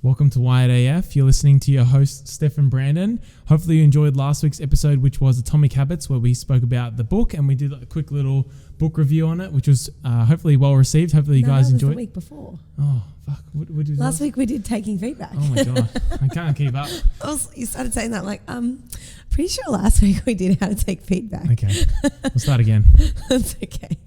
Welcome to Wired AF. You're listening to your host, Steph and Brandon. Hopefully you enjoyed last week's episode, which was Atomic Habits, where we spoke about the book and we did a quick little book review on it, which was hopefully well received. Hopefully you guys enjoyed it. The week before. Oh, fuck. What did last week we did taking feedback. Oh my God. I can't keep up. You started saying that pretty sure last week we did how to take feedback. Okay. We'll start again. That's okay.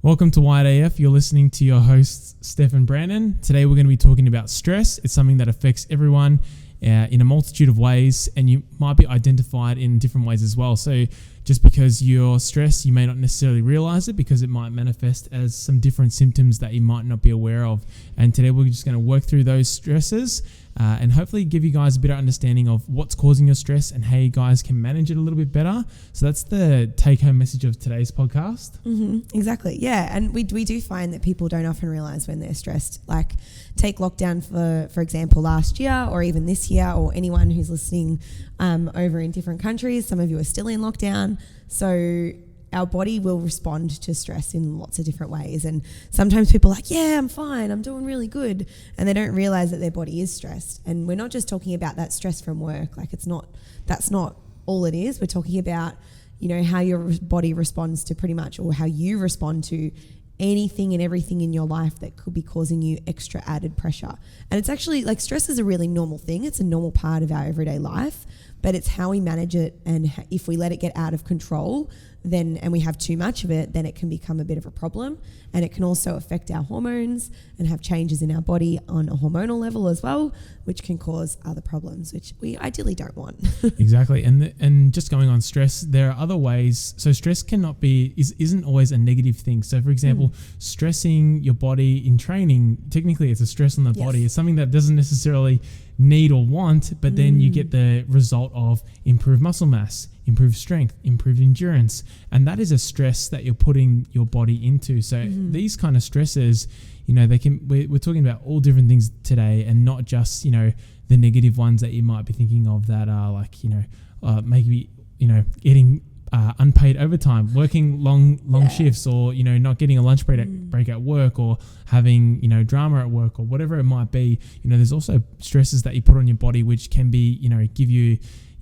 Welcome to Wired AF. You're listening to your hosts, Steph and Brandon. Today we're going to be talking about stress. It's something that affects everyone in a multitude of ways, and you might be identified in different ways as well. So just because you're stressed, you may not necessarily realize it because it might manifest as some different symptoms that you might not be aware of. And today we're just going to work through those stresses and hopefully give you guys a better understanding of what's causing your stress and how you guys can manage it a little bit better. So that's the take-home message of today's podcast. Mm-hmm, exactly. Yeah. And we do find that people don't often realize when they're stressed. Like take lockdown for example, last year or even this year, or anyone who's listening over in different countries. Some of you are still in lockdown. So our body will respond to stress in lots of different ways. And sometimes people are like, yeah, I'm fine, I'm doing really good. And they don't realize that their body is stressed. And we're not just talking about that stress from work. Like that's not all it is. We're talking about, how your body responds to pretty much, or how you respond to anything and everything in your life that could be causing you extra added pressure. And it's actually like stress is a really normal thing. It's a normal part of our everyday life, but it's how we manage it. And if we let it get out of control, and we have too much of it, then it can become a bit of a problem. And it can also affect our hormones and have changes in our body on a hormonal level as well, which can cause other problems, which we ideally don't want. Exactly. And just going on stress, there are other ways. So stress isn't always a negative thing. So for example, stressing your body in training, technically it's a stress on the body. It's something that doesn't necessarily need or want, but then you get the result of improved muscle mass, improved strength, improved endurance, and that is a stress that you're putting your body into. So these kind of stresses, we're talking about all different things today, and not just the negative ones that you might be thinking of that are like maybe getting unpaid overtime, working long shifts, or not getting a lunch break at work, or having drama at work, or whatever it might be. There's also stresses that you put on your body which can be give you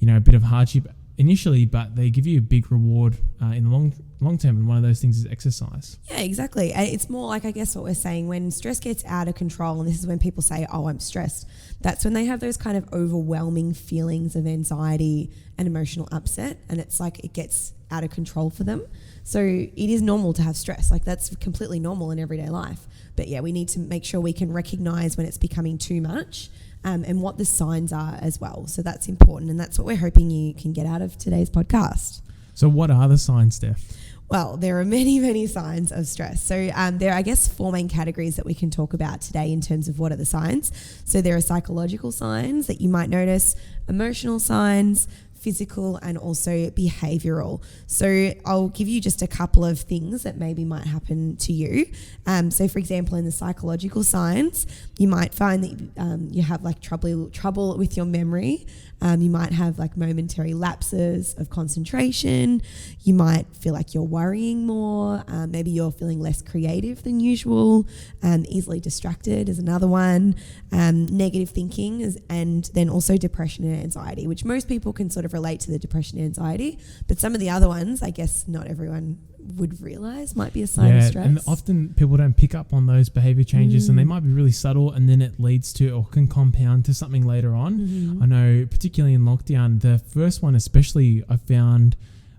a bit of hardship initially, but they give you a big reward in the long term, and one of those things is exercise. Yeah, exactly. It's more like, I guess what we're saying, when stress gets out of control, and this is when people say, oh, I'm stressed, that's when they have those kind of overwhelming feelings of anxiety and emotional upset, and it's like it gets out of control for them. So it is normal to have stress. Like that's completely normal in everyday life. But yeah, we need to make sure we can recognize when it's becoming too much, and what the signs are as well. So that's important, and that's what we're hoping you can get out of today's podcast. So what are the signs, Steph? Well, there are many, many signs of stress. So there are, I guess, 4 main categories that we can talk about today in terms of what are the signs. So there are psychological signs that you might notice, emotional signs, physical, and also behavioral. So I'll give you just a couple of things that maybe might happen to you. So for example, in the psychological signs, you might find that you have like trouble with your memory. You might have like momentary lapses of concentration. You might feel like you're worrying more. Maybe you're feeling less creative than usual. Easily distracted is another one. Negative thinking and then also depression and anxiety, which most people can sort of relate to the depression and anxiety. But some of the other ones, I guess not everyone would realize might be a sign of stress. And often people don't pick up on those behavior changes, and they might be really subtle, and then it leads to or can compound to something later on. I know particularly in lockdown, the first one especially I found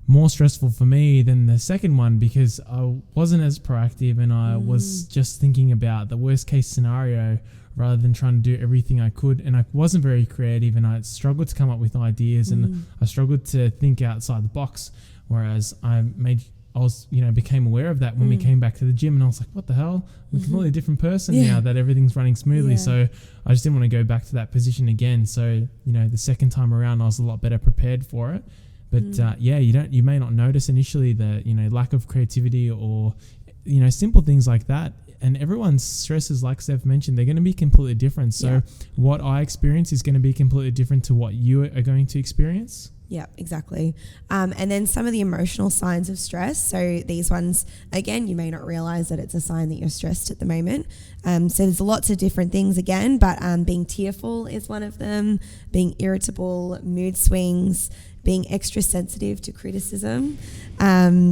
more stressful for me than the second one, because I wasn't as proactive, and I was just thinking about the worst case scenario rather than trying to do everything I could. And I wasn't very creative, and I struggled to come up with ideas, and I struggled to think outside the box, whereas became aware of that when we came back to the gym, and I was like, what the hell? I'm a completely different person now that everything's running smoothly. Yeah. So I just didn't want to go back to that position again. So, the second time around, I was a lot better prepared for it. But you may not notice initially the, lack of creativity or, simple things like that. And everyone's stresses, like Steph mentioned, they're going to be completely different. So what I experience is going to be completely different to what you are going to experience. Yeah, exactly. And then some of the emotional signs of stress. So these ones, again, you may not realize that it's a sign that you're stressed at the moment. So there's lots of different things again, but being tearful is one of them, being irritable, mood swings, being extra sensitive to criticism,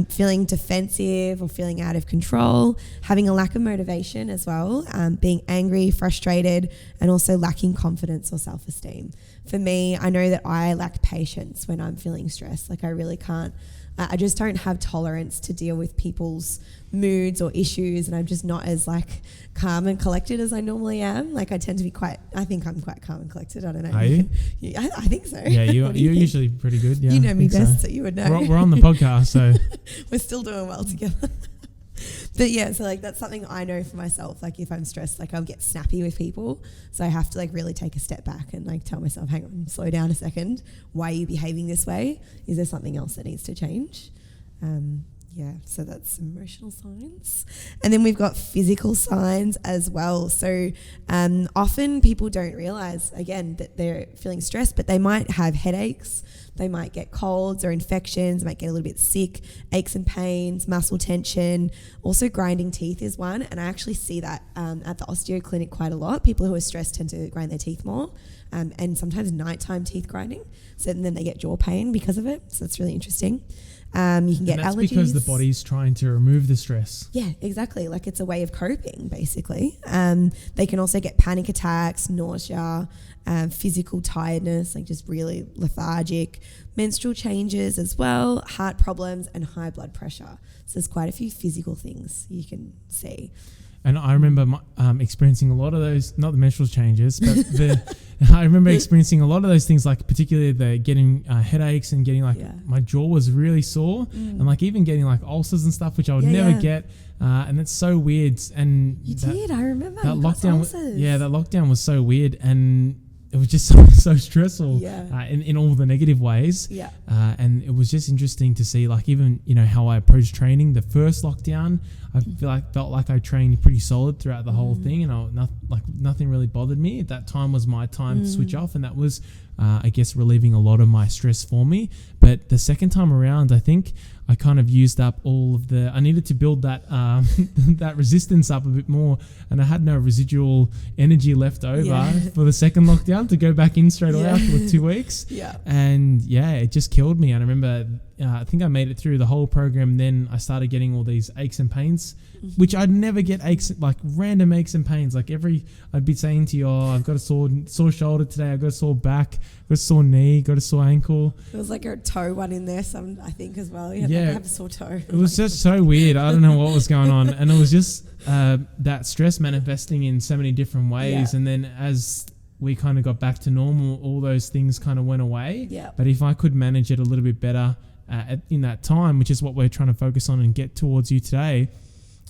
feeling defensive or feeling out of control, having a lack of motivation as well, being angry, frustrated, and also lacking confidence or self-esteem. For me, I know that I lack patience when I'm feeling stressed. Like I really can't, I just don't have tolerance to deal with people's moods or issues, and I'm just not as like calm and collected as I normally am. Like I tend to be I think I'm quite calm and collected. I don't know. Are you? Yeah, I think so. Yeah, you're usually pretty good. Yeah, you know me best, so you would know. We're on the podcast, so we're still doing well together. But yeah, so like that's something I know for myself. Like if I'm stressed, like I'll get snappy with people. So I have to like really take a step back and like tell myself, hang on, slow down a second. Why are you behaving this way? Is there something else that needs to change? Yeah, so that's emotional signs. And then we've got physical signs as well. So often people don't realize, again, that they're feeling stressed, but they might have headaches. They might get colds or infections, might get a little bit sick, aches and pains, muscle tension. Also grinding teeth is one. And I actually see that at the osteo clinic quite a lot. People who are stressed tend to grind their teeth more, and sometimes nighttime teeth grinding. So then they get jaw pain because of it. So it's really interesting. You can get allergies. That's because the body's trying to remove the stress. Yeah, exactly. Like it's a way of coping, basically. They can also get panic attacks, nausea, physical tiredness, like just really lethargic, menstrual changes as well, heart problems, and high blood pressure. So there's quite a few physical things you can see. And I remember experiencing a lot of those, not the menstrual changes, but I remember experiencing a lot of those things, like particularly the getting headaches and getting like my jaw was really sore and like even getting like ulcers and stuff, which I would never get. And it's so weird. And I remember that lockdown. That lockdown was so weird, and it was just so stressful in all the negative ways. Yeah. And it was just interesting to see, like, even, you know, how I approached training. The first lockdown, I felt like I trained pretty solid throughout the whole thing, and nothing really bothered me. At that time was my time to switch off, and that was, I guess, relieving a lot of my stress for me. But the second time around, I think I kind of used up all of I needed to build that that resistance up a bit more, and I had no residual energy left over for the second lockdown to go back in straight away after 2 weeks. And it just killed me. And I remember, I think I made it through the whole program. Then I started getting all these aches and pains, which I'd never get aches, like random aches and pains. Like I'd be saying to you, I've got a sore shoulder today. I've got a sore back, got a sore knee, got a sore ankle. There was like a toe one in there, I think as well. I have a sore toe. It was just so weird. I don't know what was going on. And it was just that stress manifesting in so many different ways. And then as we kind of got back to normal, all those things kind of went away. But if I could manage it a little bit better in that time, which is what we're trying to focus on and get towards you today,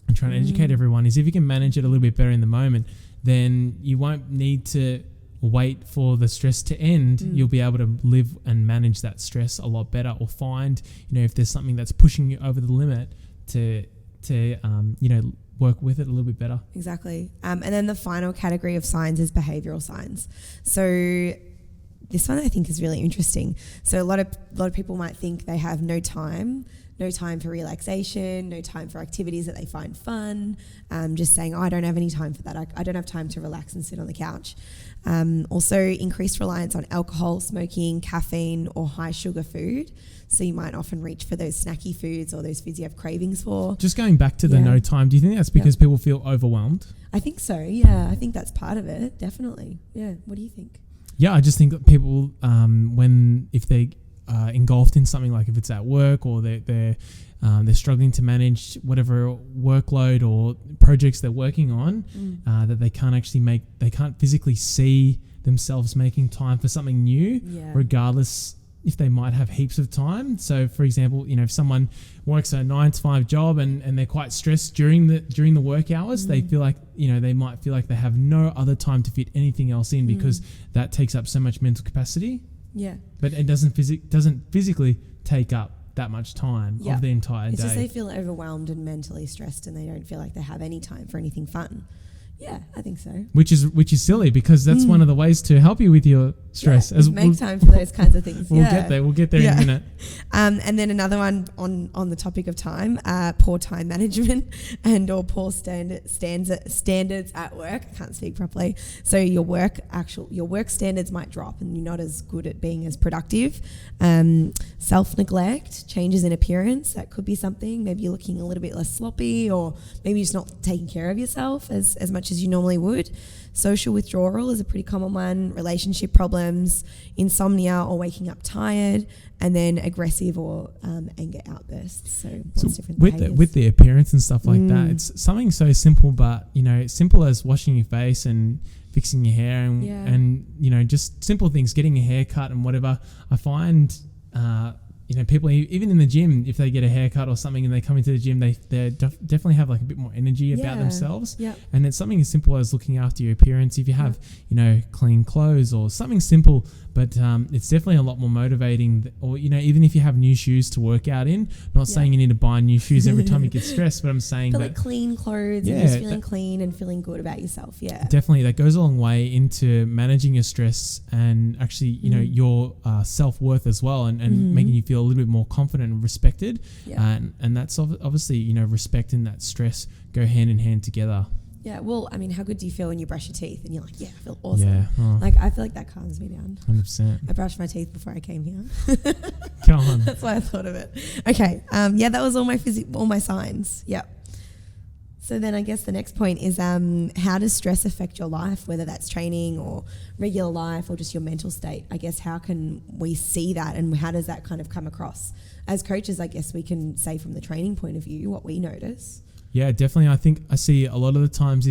and trying to educate everyone, is if you can manage it a little bit better in the moment, then you won't need to wait for the stress to end. You'll be able to live and manage that stress a lot better, or find, you know, if there's something that's pushing you over the limit, to work with it a little bit better. Exactly. And then the final category of signs is behavioral signs. So this one I think is really interesting. So a lot of people might think they have no time for relaxation, no time for activities that they find fun, just saying, I don't have any time for that. I don't have time to relax and sit on the couch. Also increased reliance on alcohol, smoking, caffeine, or high sugar food. So you might often reach for those snacky foods or those foods you have cravings for. Just going back to the no time, do you think that's because people feel overwhelmed? I think so, yeah. I think that's part of it, definitely. Yeah, what do you think? Yeah, I just think that people, if they engulfed in something, like if it's at work or they're struggling to manage whatever workload or projects they're working on, that they can't physically see themselves making time for something new, regardless if they might have heaps of time. So for example, you know, if someone works a 9-to-5 job and they're quite stressed during the work hours, they feel like, you know, they might feel like they have no other time to fit anything else in, because that takes up so much mental capacity. Yeah. But it doesn't physically take up that much time of the entire day. It's just they feel overwhelmed and mentally stressed, and they don't feel like they have any time for anything fun. Yeah, I think so. Which is silly, because that's one of the ways to help you with your stress. Yeah, make time for those kinds of things. We'll get there. We'll get there in a minute. And then another one on the topic of time, poor time management and or poor standards at work. I can't speak properly. So your work standards might drop, and you're not as good at being as productive. Self-neglect, changes in appearance. That could be something. Maybe you're looking a little bit less sloppy, or maybe you're just not taking care of yourself as much as you normally would. Social withdrawal is a pretty common one. Relationship problems, insomnia or waking up tired, and then aggressive or anger outbursts. So different behaviors. With the appearance and stuff like that, it's something so simple, but simple as washing your face and fixing your hair and just simple things, getting a haircut and whatever. I find people even in the gym, if they get a haircut or something and they come into the gym, they definitely have like a bit more energy about themselves. Yep. And it's something as simple as looking after your appearance. If you have clean clothes or something simple, but it's definitely a lot more motivating. Or even if you have new shoes to work out in, not saying you need to buy new shoes every time you get stressed, but I'm saying that like clean clothes and just feeling clean and feeling good about yourself. Yeah, definitely that goes a long way into managing your stress and actually your self-worth as well, and making you feel a little bit more confident and respected. And that's obviously respect and that stress go hand in hand together. Yeah, well, I mean, how good do you feel when you brush your teeth and you're like, I feel awesome? Yeah. Oh. Like, I feel like that calms me down. 100%. I brushed my teeth before I came here. Come on. That's why I thought of it. Okay. That was all my signs. Yep. So then I guess the next point is how does stress affect your life, whether that's training or regular life or just your mental state? I guess how can we see that, and how does that kind of come across? As coaches, I guess we can say from the training point of view what we notice. Yeah, definitely. I think I see a lot of the times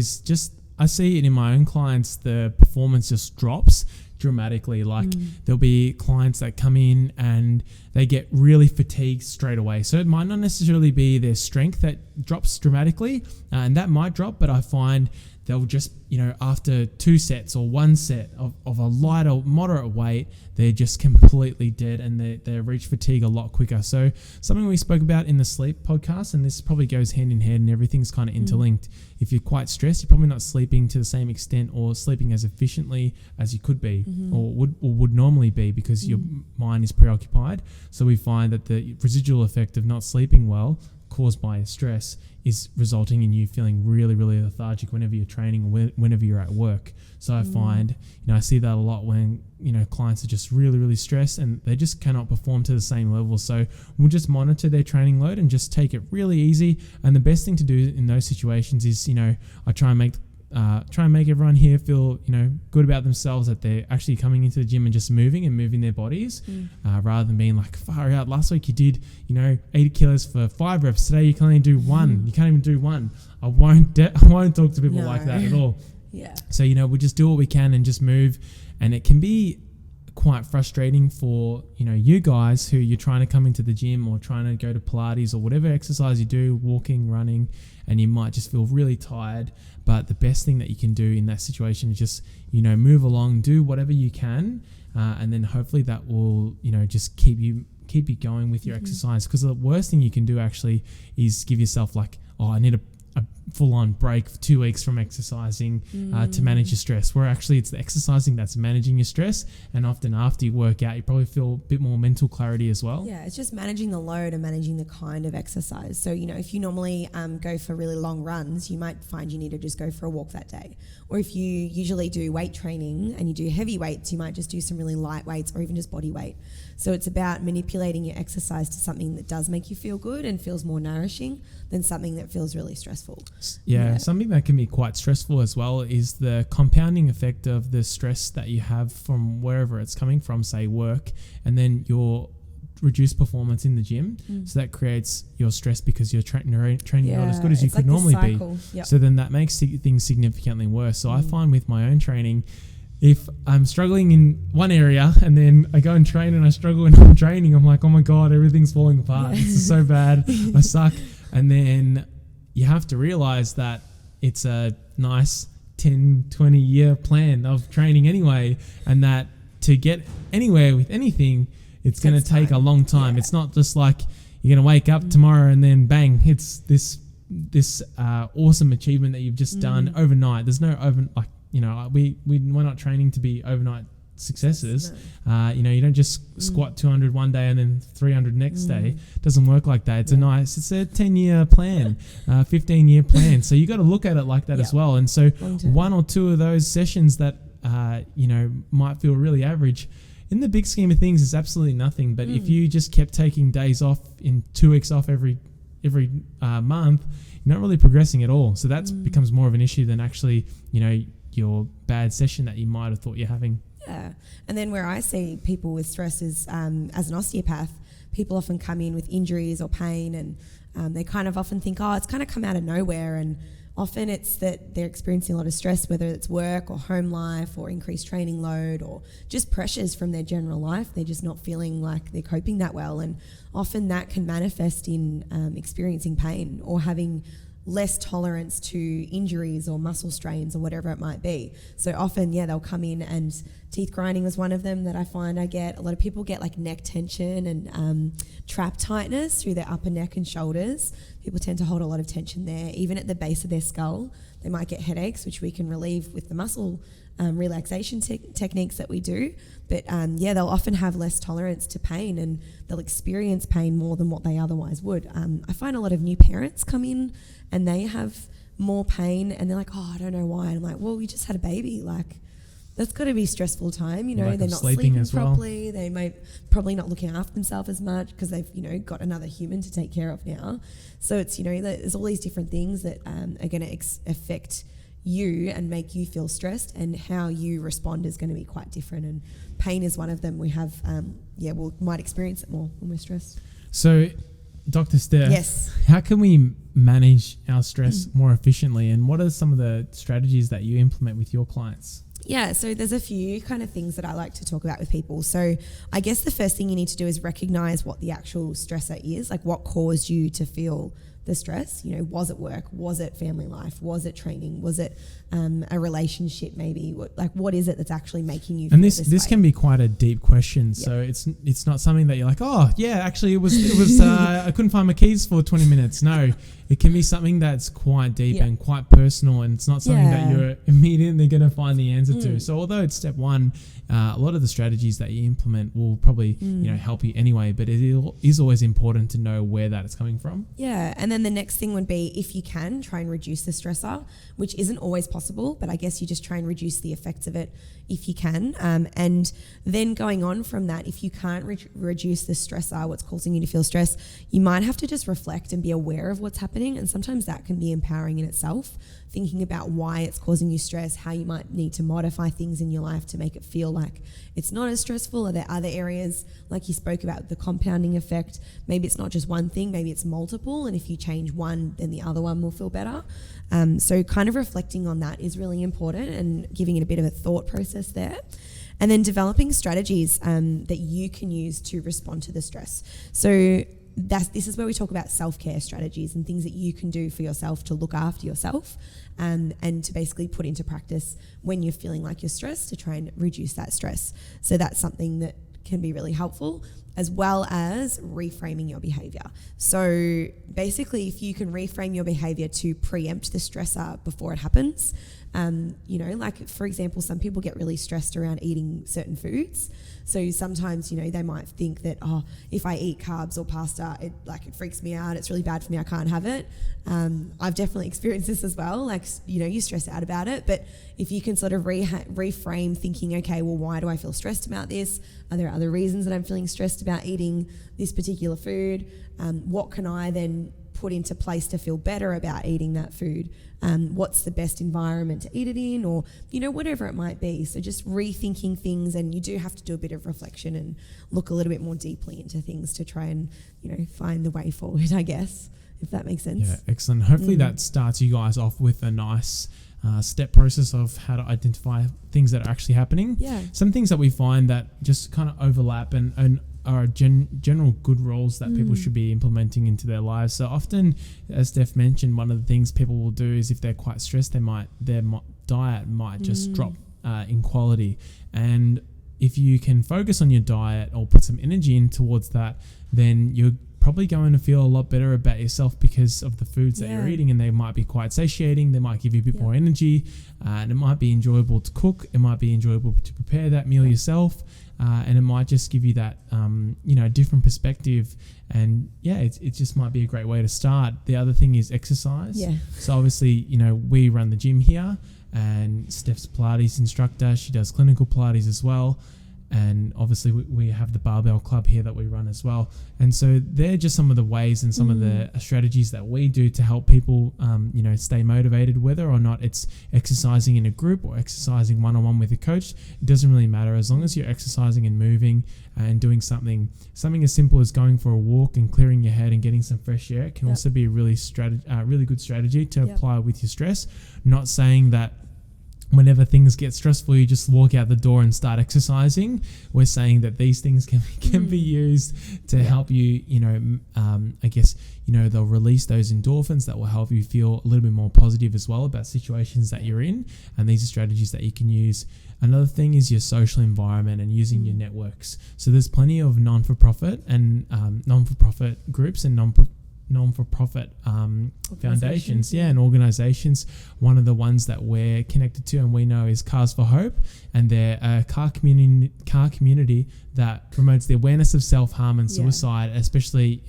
I see it in my own clients, the performance just drops dramatically. Like there'll be clients that come in and they get really fatigued straight away. So it might not necessarily be their strength that drops dramatically, and that might drop, but I find they'll just, after 2 sets or 1 set of a light or moderate weight, they're just completely dead, and they reach fatigue a lot quicker. So something we spoke about in the sleep podcast, and this probably goes hand in hand and everything's kind of interlinked. If you're quite stressed, you're probably not sleeping to the same extent or sleeping as efficiently as you could be or would normally be, because your mind is preoccupied. So we find that the residual effect of not sleeping well caused by stress is resulting in you feeling really, really lethargic whenever you're training or whenever you're at work. So I find, I see that a lot when, clients are just really, really stressed and they just cannot perform to the same level. So we'll just monitor their training load and just take it really easy. And the best thing to do in those situations is, I try and make everyone here feel, good about themselves, that they're actually coming into the gym and just moving their bodies, rather than being like, far out, last week you did, 80 kilos for 5 reps. Today you can only do 1. You can't even do 1. I won't talk to people like that at all. Yeah. So, we just do what we can and just move. And it can be quite frustrating for, you guys who you're trying to come into the gym or trying to go to Pilates or whatever exercise you do, walking, running, and you might just feel really tired. But the best thing that you can do in that situation is just, move along, do whatever you can. And then hopefully that will, just keep you going with your exercise. Because the worst thing you can do actually is give yourself like, I need a full-on break for 2 weeks from exercising to manage your stress, where actually it's the exercising that's managing your stress. And often after you work out, you probably feel a bit more mental clarity as well. Yeah, it's just managing the load and managing the kind of exercise. So, if you normally go for really long runs, you might find you need to just go for a walk that day. Or if you usually do weight training and you do heavy weights, you might just do some really light weights or even just body weight. So it's about manipulating your exercise to something that does make you feel good and feels more nourishing than something that feels really stressful. Yeah, something that can be quite stressful as well is the compounding effect of the stress that you have from wherever it's coming from, say work, and then your reduced performance in the gym. So that creates your stress because you're training not as good as you could normally be. Yep. So then that makes things significantly worse. So I find with my own training, if I'm struggling in one area and then I go and train and I struggle when I'm training, I'm like, oh my God, everything's falling apart. This is so bad. I suck. And then you have to realize that it's a nice 10, 20 year plan of training anyway, and that to get anywhere with anything, it's going to take a long time. It's not just like you're going to wake up tomorrow and then bang, it's this this awesome achievement that you've just done overnight. There's no we're not training to be overnight successes. No. You don't just squat 200 one day and then 300 next day. It doesn't work like that. It's a 10-year plan, 15-year plan. So you got to look at it like that as well. And so one or two of those sessions that might feel really average, in the big scheme of things, is absolutely nothing. But if you just kept taking days off, in 2 weeks off every month, you're not really progressing at all. So that becomes more of an issue than actually, your bad session that you might have thought you're having. Yeah. And then where I see people with stress is, as an osteopath, people often come in with injuries or pain, and they kind of often think, it's kind of come out of nowhere. And often it's that they're experiencing a lot of stress, whether it's work or home life or increased training load or just pressures from their general life. They're just not feeling like they're coping that well. And often that can manifest in experiencing pain or having less tolerance to injuries or muscle strains or whatever it might be. So often, they'll come in, and teeth grinding was one of them that I find I get. A lot of people get like neck tension and trap tightness through their upper neck and shoulders. People tend to hold a lot of tension there. Even at the base of their skull, they might get headaches, which we can relieve with the muscle relaxation techniques that we do. But they'll often have less tolerance to pain, and they'll experience pain more than what they otherwise would. I find a lot of new parents come in and they have more pain, and they're like, I don't know why. And I'm like, well, you just had a baby. Like, that's got to be a stressful time. They're not sleeping properly. They might probably not looking after themselves as much because they've, got another human to take care of now. So it's, there's all these different things that are going to affect you and make you feel stressed, and how you respond is going to be quite different. And pain is one of them. We have, we might experience it more when we're stressed. So, Dr. Steph, yes, how can we manage our stress more efficiently, and what are some of the strategies that you implement with your clients? Yeah, so there's a few kind of things that I like to talk about with people. So I guess the first thing you need to do is recognize what the actual stressor is, like what caused you to feel the stress. Was it work? Was it family life? Was it training? Was it a relationship maybe? What is it that's actually making you feel this way? And this can be quite a deep question. Yeah. So it's not something that you're like, actually it was I couldn't find my keys for 20 minutes. No, it can be something that's quite deep and quite personal, and it's not something that you're immediately going to find the answer to. So although it's step one, a lot of the strategies that you implement will probably help you anyway, but it is always important to know where that is coming from. Yeah, and then the next thing would be, if you can, try and reduce the stressor, which isn't always possible, but I guess you just try and reduce the effects of it if you can. And then going on from that, if you can't reduce the stressor, what's causing you to feel stress, you might have to just reflect and be aware of what's happening. And sometimes that can be empowering in itself, thinking about why it's causing you stress, how you might need to modify things in your life to make it feel like it's not as stressful. Are there other areas, like you spoke about, the compounding effect? Maybe it's not just one thing, maybe it's multiple, and if you change one, then the other one will feel better. So kind of reflecting on that is really important, and giving it a bit of a thought process there. And then developing strategies that you can use to respond to the stress. So this is where we talk about self-care strategies and things that you can do for yourself to look after yourself, and to basically put into practice when you're feeling like you're stressed, to try and reduce that stress. So that's something that can be really helpful, as well as reframing your behavior. So basically, if you can reframe your behavior to preempt the stressor before it happens, like for example, some people get really stressed around eating certain foods. So sometimes, they might think that, if I eat carbs or pasta, it freaks me out. It's really bad for me. I can't have it. I've definitely experienced this as well. You stress out about it. But if you can sort of reframe thinking, okay, well, why do I feel stressed about this? Are there other reasons that I'm feeling stressed about eating this particular food? What can I then put into place to feel better about eating that food? What's the best environment to eat it in, or whatever it might be. So just rethinking things, and you do have to do a bit of reflection and look a little bit more deeply into things to try and find the way forward, I guess, if that makes sense. Yeah, excellent. Hopefully that starts you guys off with a nice step process of how to identify things that are actually happening. Yeah. Some things that we find that just kind of overlap and are general good rules that people should be implementing into their lives. So often, as Steph mentioned, one of the things people will do is if they're quite stressed, their diet might just drop in quality. And if you can focus on your diet or put some energy in towards that, then you're probably going to feel a lot better about yourself because of the foods that you're eating, and they might be quite satiating. They might give you a bit more energy, and it might be enjoyable to cook. It might be enjoyable to prepare that meal yourself, and it might just give you that, different perspective. And it just might be a great way to start. The other thing is exercise. Yeah. So obviously, we run the gym here, and Steph's Pilates instructor. She does clinical Pilates as well. And obviously we have the barbell club here that we run as well. And so they're just some of the ways and some of the strategies that we do to help people, stay motivated, whether or not it's exercising in a group or exercising one-on-one with a coach. It doesn't really matter. As long as you're exercising and moving and doing something as simple as going for a walk and clearing your head and getting some fresh air, it can also be a really good strategy to apply with your stress. Not saying that whenever things get stressful, you just walk out the door and start exercising. We're saying that these things can be used to help you, they'll release those endorphins that will help you feel a little bit more positive as well about situations that you're in. And these are strategies that you can use. Another thing is your social environment and using your networks. So there's plenty of non-for-profit and non-for-profit groups and non-for-profit foundations and organizations. One of the ones that we're connected to and we know is Cars for Hope, and they're a car community that promotes the awareness of self-harm and suicide, especially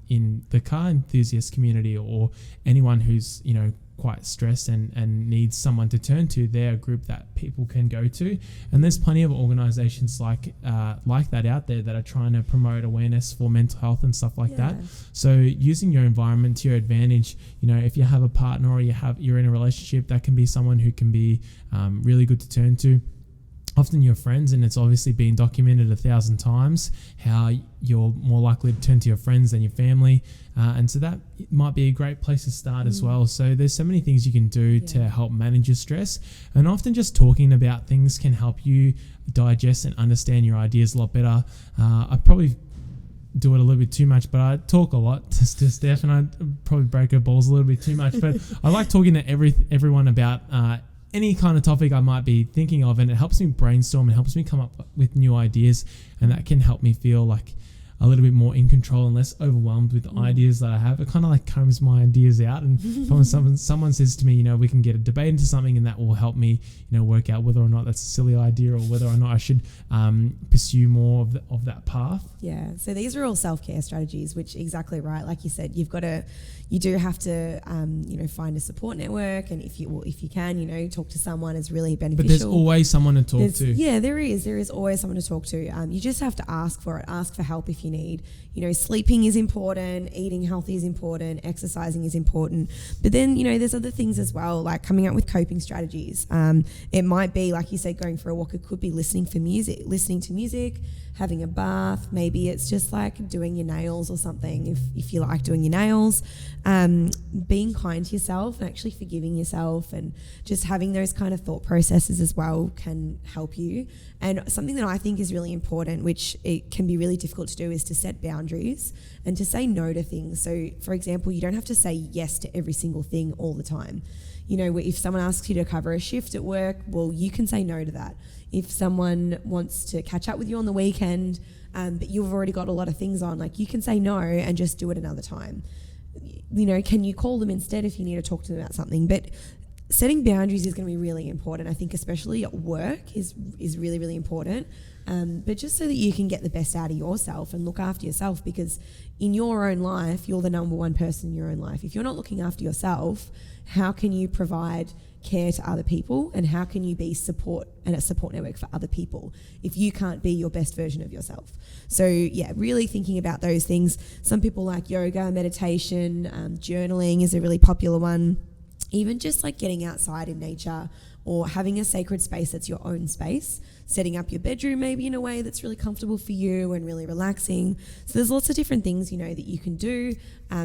in the car enthusiast community, or anyone who's quite stressed and needs someone to turn to. They're a group that people can go to, and there's plenty of organizations like that out there that are trying to promote awareness for mental health and stuff like that. So using your environment to your advantage, if you have a partner or you're in a relationship, that can be someone who can be really good to turn to. Often your friends, and it's obviously been documented 1,000 times how you're more likely to turn to your friends than your family, and so that might be a great place to start as well. So there's so many things you can do to help manage your stress, and often just talking about things can help you digest and understand your ideas a lot better. I probably do it a little bit too much, but I talk a lot to Steph, and I probably break her balls a little bit too much, but I like talking to everyone about any kind of topic I might be thinking of, and it helps me brainstorm and helps me come up with new ideas, and that can help me feel like a little bit more in control and less overwhelmed with the ideas that I have. It kind of like combs my ideas out, and someone says to me, we can get a debate into something, and that will help me, work out whether or not that's a silly idea or whether or not I should pursue more of that path. Yeah. So these are all self-care strategies, which exactly right. Like you said, you do have to, find a support network, and if you can, talk to someone is really beneficial. But there's always someone to talk to. Yeah, there is always someone to talk to. You just have to ask for it. Ask for help if you need. Sleeping is important, eating healthy is important, exercising is important. But then, there's other things as well, like coming up with coping strategies. It might be, like you said, going for a walk. It could be listening to music, having a bath. Maybe it's just like doing your nails or something, if you like doing your nails. Being kind to yourself and actually forgiving yourself, and just having those kind of thought processes as well can help you. And something that I think is really important, which it can be really difficult to do, is to set boundaries and to say no to things. So, for example, you don't have to say yes to every single thing all the time. If someone asks you to cover a shift at work, well, you can say no to that. If someone wants to catch up with you on the weekend, but you've already got a lot of things on, like, you can say no and just do it another time. Can you call them instead if you need to talk to them about something? But setting boundaries is going to be really important. I think especially at work is really, really important. But just so that you can get the best out of yourself and look after yourself, because in your own life, you're the number one person in your own life. If you're not looking after yourself, how can you provide care to other people, and how can you be support and a support network for other people if you can't be your best version of yourself? So really thinking about those things. Some people like yoga, meditation, journaling is a really popular one. Even just like getting outside in nature, or having a sacred space that's your own space, setting up your bedroom maybe in a way that's really comfortable for you and really relaxing. So there's lots of different things, that you can do.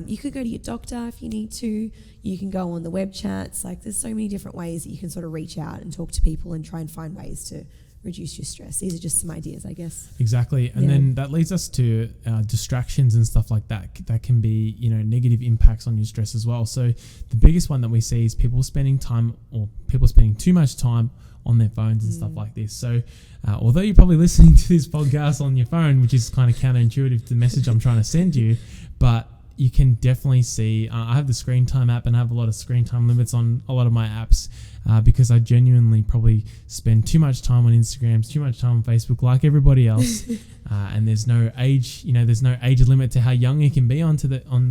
You could go to your doctor if you need to. You can go on the web chats. Like, there's so many different ways that you can sort of reach out and talk to people and try and find ways to reduce your stress. These are just some ideas, I guess. Exactly. And then that leads us to distractions and stuff like that. That can be, negative impacts on your stress as well. So the biggest one that we see is people spending too much time on their phones and stuff like this. So although you're probably listening to this podcast on your phone, which is kind of counterintuitive to the message I'm trying to send you, but you can definitely see, I have the screen time app and I have a lot of screen time limits on a lot of my apps because I genuinely probably spend too much time on Instagram, too much time on Facebook like everybody else. And there's no age, there's no age limit to how young you can be on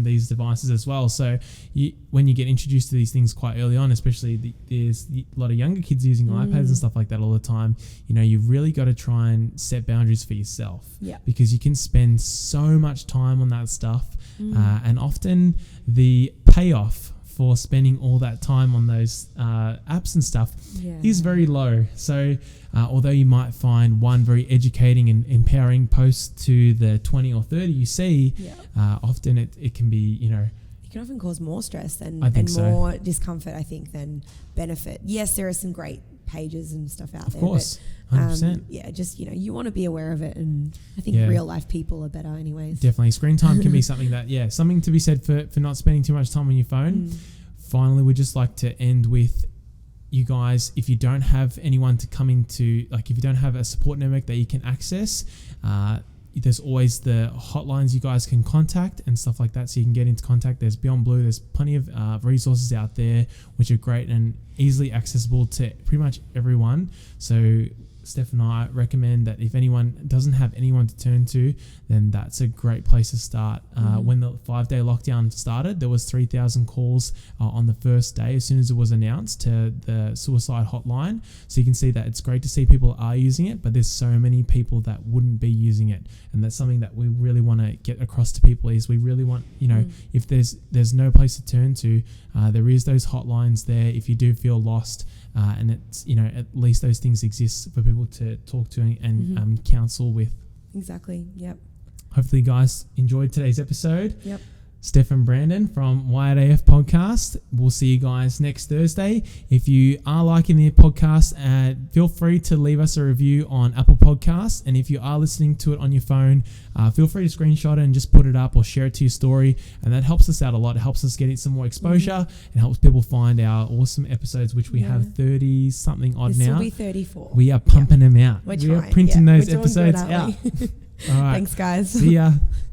these devices as well. So when you get introduced to these things quite early on, especially there's a lot of younger kids using iPads and stuff like that all the time, you've really got to try and set boundaries for yourself because you can spend so much time on that stuff. And often the payoff for spending all that time on those apps and stuff is very low. So although you might find one very educating and empowering post to the 20 or 30 you see, often it can be, it can often cause more stress and so. more discomfort, I think, than benefit. Yes, there are some great pages and stuff out there. Of course, but, 100%. Just, you want to be aware of it. And I think real life people are better anyways. Definitely. Screen time can be something that, something to be said for not spending too much time on your phone. Finally, we'd just like to end with you guys, if you don't have anyone to come into, if you don't have a support network that you can access, there's always the hotlines you guys can contact and stuff like that, so you can get into contact. There's Beyond Blue. There's plenty of resources out there which are great and easily accessible to pretty much everyone. So Steph and I recommend that if anyone doesn't have anyone to turn to, then that's a great place to start. When the 5-day lockdown started, there was 3,000 calls on the first day as soon as it was announced to the suicide hotline. So you can see that it's great to see people are using it, but there's so many people that wouldn't be using it. And that's something that we really want to get across to people is we really want, if there's no place to turn to, there is those hotlines there if you do feel lost. And it's, at least those things exist for people to talk to and counsel with. Exactly. Yep. Hopefully you guys enjoyed today's episode. Yep. Steph and Brandon from Wired AF Podcast. We'll see you guys next Thursday. If you are liking the podcast, feel free to leave us a review on Apple Podcasts. And if you are listening to it on your phone, feel free to screenshot it and just put it up or share it to your story. And that helps us out a lot. It helps us get some more exposure and helps people find our awesome episodes, which we have 30 something odd this now. Will be 34. We are pumping them out. We are printing those We're episodes good, out. All right. Thanks, guys. See ya.